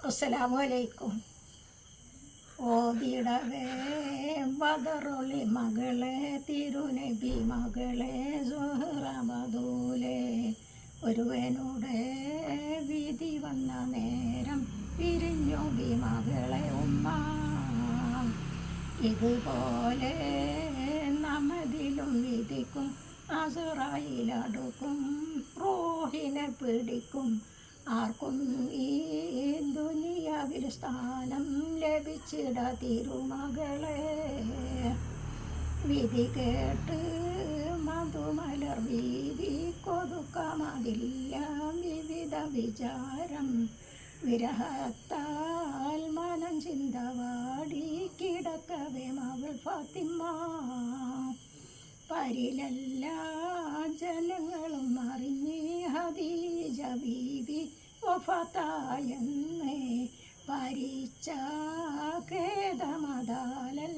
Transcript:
അസ്സലാമു അലൈക്കും. ഓതിടവേ ബദറുളി മകളെ തിരുനബി മകളെ സുഹ്റബദൂലെ, ഒരുവനുടെ വിധി വന്ന നേരം പിരിഞ്ഞു ബി മകളെ ഉമ്മ. ഇതുപോലെ നമ്മതിലും വിധിക്കും, അസ്റായീലടുക്കും, റൂഹിനെ പിടിക്കും. ആർക്കും ഈ ദുനിയാവിൽ സ്ഥാനം ലഭിച്ചിട തിരുമകളെ. വിധി കേട്ട് മധുമലർ വീതി കൊതുക്കമതില്ല വിവിധ വിചാരം. വിരഹത്താൽ മനം ചിന്തവാടി കിടക്കവേ മകൾ ഫാത്തിമ. പരിലെല്ലാ ജനങ്ങളും അറിഞ്ഞ് ഹദീജ ബീവി വഫാത്തായെന്ന്. പരിച്ച ഖേദമതാലൽ